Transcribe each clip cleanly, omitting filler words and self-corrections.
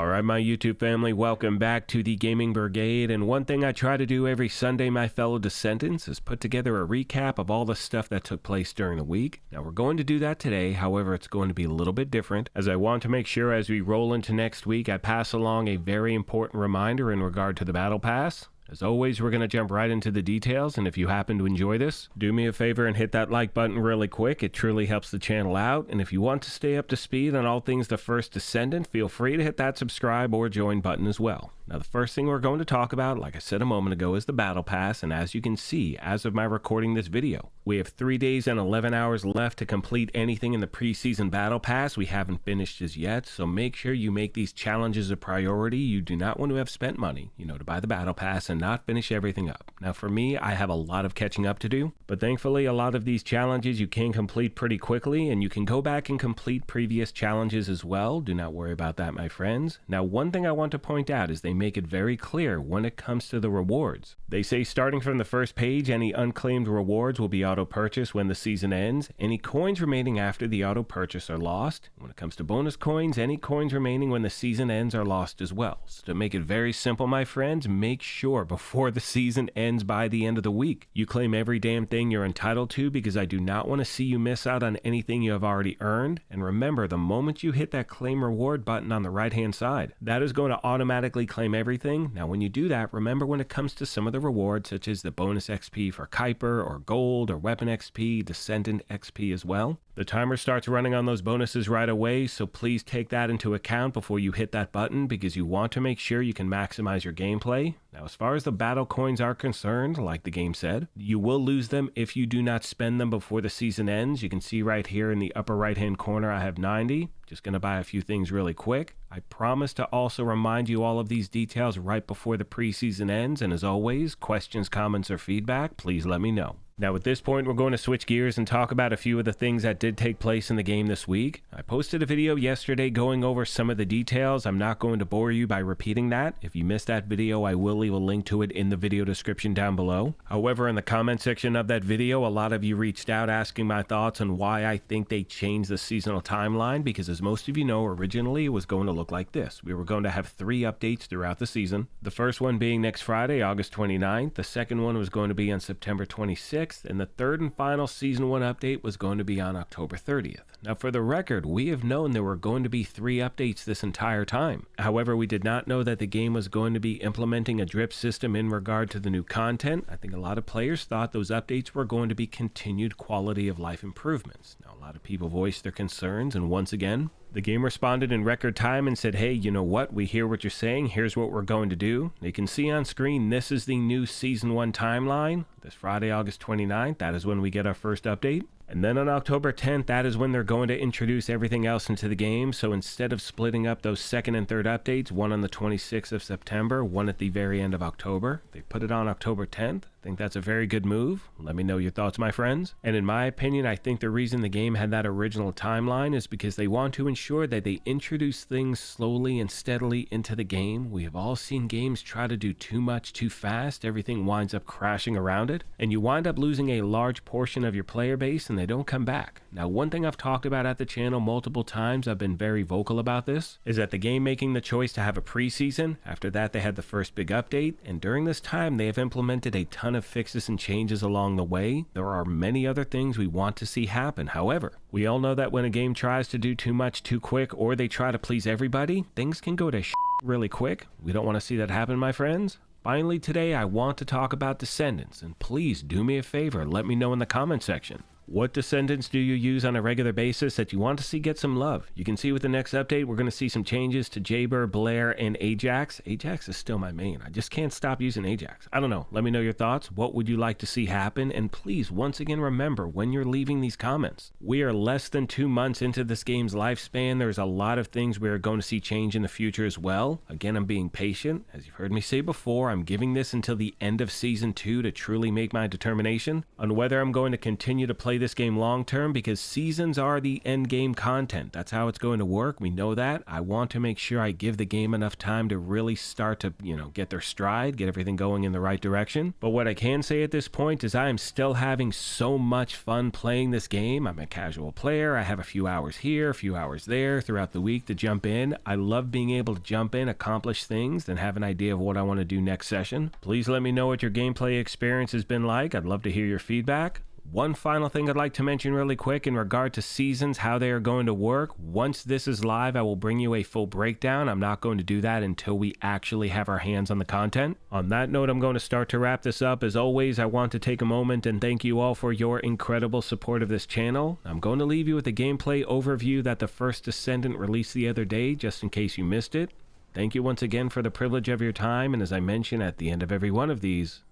Alright, my YouTube family, welcome back to the Gaming Brigade, and one thing I try to do every Sunday, my fellow Descendants, is put together a recap of all the stuff that took place during the week. Now, we're going to do that today, however, it's going to be a little bit different, as I want to make sure as we roll into next week, I pass along a very important reminder in regard to the Battle Pass. As always, we're going to jump right into the details, and if you happen to enjoy this, do me a favor and hit that like button really quick. It truly helps the channel out, and if you want to stay up to speed on all things The First Descendant, feel free to hit that subscribe or join button as well. Now, the first thing we're going to talk about, like I said a moment ago, is the Battle Pass, and as you can see, as of my recording this video, we have 3 days and 11 hours left to complete anything in the preseason Battle Pass. We haven't finished as yet, so make sure you make these challenges a priority. You do not want to have spent money, to buy the Battle Pass and not finish everything up. Now, for me, I have a lot of catching up to do, but thankfully, a lot of these challenges you can complete pretty quickly, and you can go back and complete previous challenges as well. Do not worry about that, my friends. Now, one thing I want to point out is they make it very clear when it comes to the rewards. They say starting from the first page, any unclaimed rewards will be auto-purchased when the season ends. Any coins remaining after the auto-purchase are lost. When it comes to bonus coins, any coins remaining when the season ends are lost as well. So to make it very simple, my friends, make sure before the season ends by the end of the week, you claim every damn thing you're entitled to, because I do not want to see you miss out on anything you have already earned. And remember, the moment you hit that claim reward button on the right-hand side, that is going to automatically claim everything. Now, when you do that, remember when it comes to some of the rewards, such as the bonus XP for Kuiper or Gold or Weapon XP, Descendant XP as well, the timer starts running on those bonuses right away, so please take that into account before you hit that button, because you want to make sure you can maximize your gameplay. Now, as far as the battle coins are concerned, like the game said, you will lose them if you do not spend them before the season ends. You can see right here in the upper right hand corner I have 90. Just going to buy a few things really quick. I promise to also remind you all of these details right before the preseason ends, and as always, questions, comments, or feedback, please let me know. Now, at this point, we're going to switch gears and talk about a few of the things that did take place in the game this week. I posted a video yesterday going over some of the details. I'm not going to bore you by repeating that. If you missed that video, I will leave a link to it in the video description down below. However, in the comment section of that video, a lot of you reached out asking my thoughts on why I think they changed the seasonal timeline, because as most of you know, originally it was going to look like this. We were going to have 3 updates throughout the season. The first one being next Friday, August 29th. The second one was going to be on September 26th. And the third and final Season 1 update was going to be on October 30th. Now, for the record, we have known there were going to be 3 updates this entire time. However, we did not know that the game was going to be implementing a drip system in regard to the new content. I think a lot of players thought those updates were going to be continued quality of life improvements. Now, a lot of people voiced their concerns, and once again, the game responded in record time and said, hey, you know what? We hear what you're saying. Here's what we're going to do. You can see on screen, this is the new Season 1 timeline. This Friday, August 29th, that is when we get our first update. And then on October 10th, that is when they're going to introduce everything else into the game. So instead of splitting up those second and third updates, one on the 26th of September, one at the very end of October, they put it on October 10th. I think that's a very good move. Let me know your thoughts, my friends. And in my opinion, I think the reason the game had that original timeline is because they want to ensure that they introduce things slowly and steadily into the game. We have all seen games try to do too much too fast. Everything winds up crashing around it, and you wind up losing a large portion of your player base, and they don't come back. Now, one thing I've talked about at the channel multiple times, I've been very vocal about this, is that the game making the choice to have a preseason. After that, they had the first big update, and during this time, they have implemented a ton of fixes and changes along the way. There are many other things we want to see happen. However, we all know that when a game tries to do too much too quick, or they try to please everybody, things can go to shit really quick. We don't want to see that happen, my friends. Finally, today I want to talk about Descendants, and please do me a favor, let me know in the comment section. What Descendants do you use on a regular basis that you want to see get some love? You can see with the next update, we're going to see some changes to Jaber, Blair, and Ajax. Ajax is still my main. I just can't stop using Ajax. I don't know. Let me know your thoughts. What would you like to see happen? And please, once again, remember when you're leaving these comments, we are less than 2 months into this game's lifespan. There's a lot of things we are going to see change in the future as well. Again, I'm being patient. As you've heard me say before, I'm giving this until the end of Season 2 to truly make my determination on whether I'm going to continue to play play this game long term because seasons are the end game content. That's how it's going to work. We know that. I want to make sure I give the game enough time to really start to, get their stride, get everything going in the right direction. But what I can say at this point is I am still having so much fun playing this game. I'm a casual player. I have a few hours here, a few hours there throughout the week to jump in. I love being able to jump in, accomplish things, and have an idea of what I want to do next session. Please let me know what your gameplay experience has been like. I'd love to hear your feedback. One final thing I'd like to mention really quick in regard to seasons, how they are going to work. Once this is live, I will bring you a full breakdown. I'm not going to do that until we actually have our hands on the content. On that note, I'm going to start to wrap this up. As always, I want to take a moment and thank you all for your incredible support of this channel. I'm going to leave you with a gameplay overview that The First Descendant released the other day, just in case you missed it. Thank you once again for the privilege of your time, and as I mention at the end of every one of these,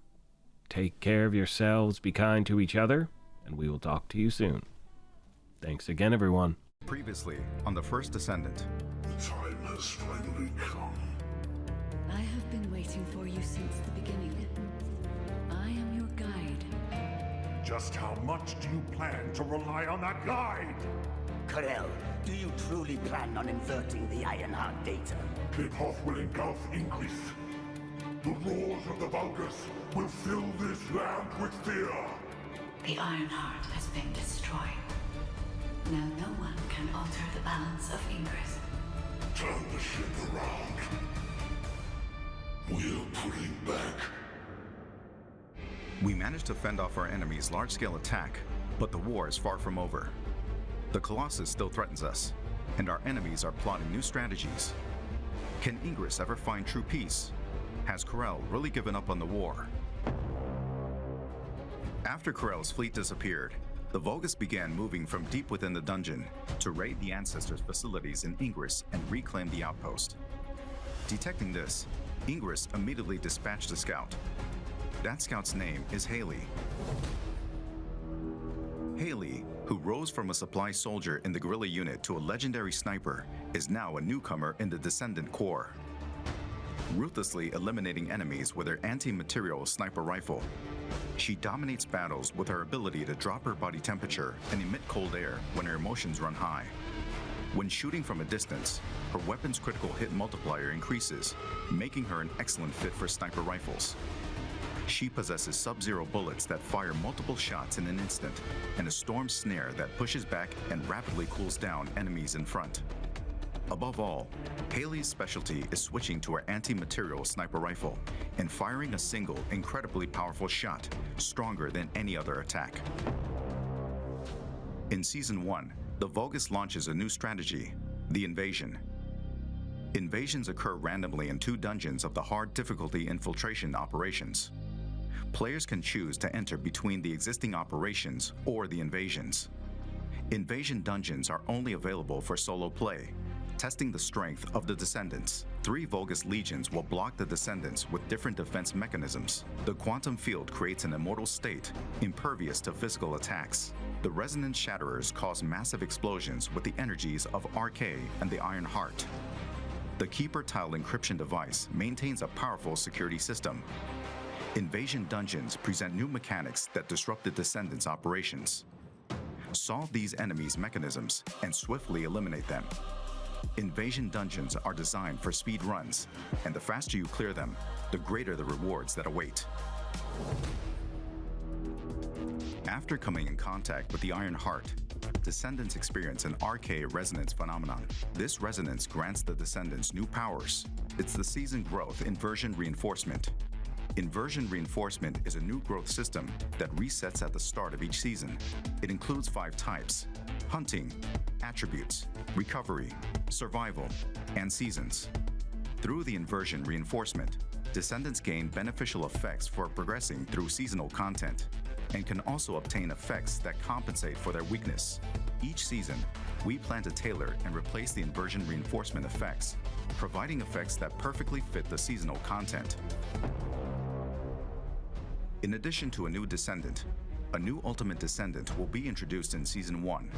take care of yourselves, be kind to each other, and we will talk to you soon. Thanks again, everyone. Previously on The First Descendant. The time has finally come. I have been waiting for you since the beginning. I am your guide. Just how much do you plan to rely on that guide? Corel, do you truly plan on inverting the Ironheart data? Kickoff will engulf Inquis. The roars of the Vulgus will fill this land with fear. The Ironheart has been destroyed. Now no one can alter the balance of Ingress. Turn the ship around. We're pulling back. We managed to fend off our enemy's large-scale attack, but the war is far from over. The Colossus still threatens us, and our enemies are plotting new strategies. Can Ingress ever find true peace? Has Corel really given up on the war? After Corel's fleet disappeared, the Vulgus began moving from deep within the dungeon to raid the Ancestors' facilities in Ingress and reclaim the outpost. Detecting this, Ingress immediately dispatched a scout. That scout's name is Haley. Haley, who rose from a supply soldier in the guerrilla unit to a legendary sniper, is now a newcomer in the Descendant Corps. Ruthlessly eliminating enemies with her anti-material sniper rifle, she dominates battles with her ability to drop her body temperature and emit cold air when her emotions run high. When shooting from a distance, her weapon's critical hit multiplier increases, making her an excellent fit for sniper rifles. She possesses sub-zero bullets that fire multiple shots in an instant, and a storm snare that pushes back and rapidly cools down enemies in front. Above all, Haley's specialty is switching to her anti-material sniper rifle and firing a single, incredibly powerful shot, stronger than any other attack. In Season 1, the Vulgus launches a new strategy, the Invasion. Invasions occur randomly in 2 dungeons of the hard difficulty infiltration operations. Players can choose to enter between the existing operations or the invasions. Invasion dungeons are only available for solo play, testing the strength of the Descendants. 3 Vulgus legions will block the Descendants with different defense mechanisms. The quantum field creates an immortal state, impervious to physical attacks. The Resonance Shatterers cause massive explosions with the energies of RK and the Iron Heart. The Keeper Tile encryption device maintains a powerful security system. Invasion dungeons present new mechanics that disrupt the Descendants' operations. Solve these enemies' mechanisms and swiftly eliminate them. Invasion dungeons are designed for speed runs, and the faster you clear them, the greater the rewards that await. After coming in contact with the Iron Heart, Descendants experience an RK resonance phenomenon. This resonance grants the Descendants new powers. It's the season growth inversion reinforcement. Inversion reinforcement is a new growth system that resets at the start of each season. It includes 5 types: hunting, attributes, recovery, survival, and seasons. Through the inversion reinforcement, Descendants gain beneficial effects for progressing through seasonal content, and can also obtain effects that compensate for their weakness. Each season, we plan to tailor and replace the inversion reinforcement effects, providing effects that perfectly fit the seasonal content. In addition to a new Descendant, a new Ultimate Descendant will be introduced in Season 1.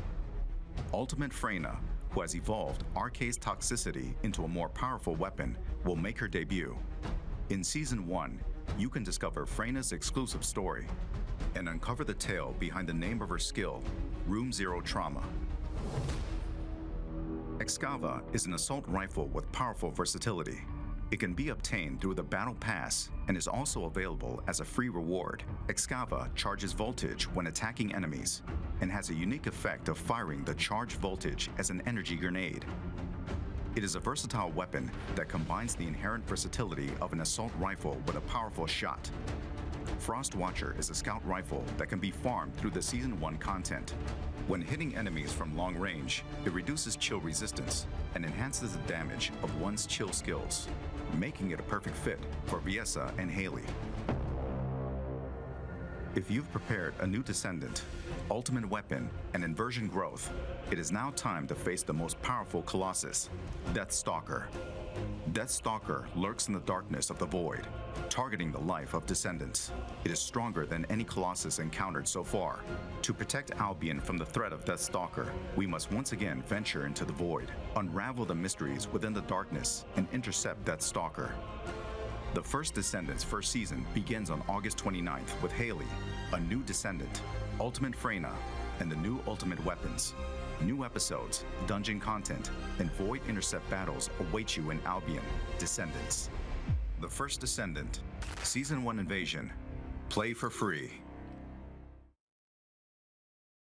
Ultimate Freyna, who has evolved RK's toxicity into a more powerful weapon, will make her debut. In Season 1, you can discover Freyna's exclusive story, and uncover the tale behind the name of her skill, Room Zero Trauma. Excava is an assault rifle with powerful versatility. It can be obtained through the Battle Pass and is also available as a free reward. Excava charges voltage when attacking enemies and has a unique effect of firing the charged voltage as an energy grenade. It is a versatile weapon that combines the inherent versatility of an assault rifle with a powerful shot. Frost Watcher is a scout rifle that can be farmed through the Season 1 content. When hitting enemies from long range, it reduces chill resistance and enhances the damage of one's chill skills, making it a perfect fit for Viessa and Haley. If you've prepared a new Descendant, ultimate weapon, and inversion growth, it is now time to face the most powerful Colossus, Deathstalker. Deathstalker lurks in the darkness of the void, targeting the life of Descendants. It is stronger than any Colossus encountered so far. To protect Albion from the threat of Deathstalker, we must once again venture into the void, unravel the mysteries within the darkness, and intercept Deathstalker. The First Descendant's first season begins on August 29th with Haley, a new Descendant, Ultimate Freyna, and the new Ultimate Weapons. New episodes, dungeon content, and void intercept battles await you in Albion, Descendants. The First Descendant, Season 1 Invasion. Play for free.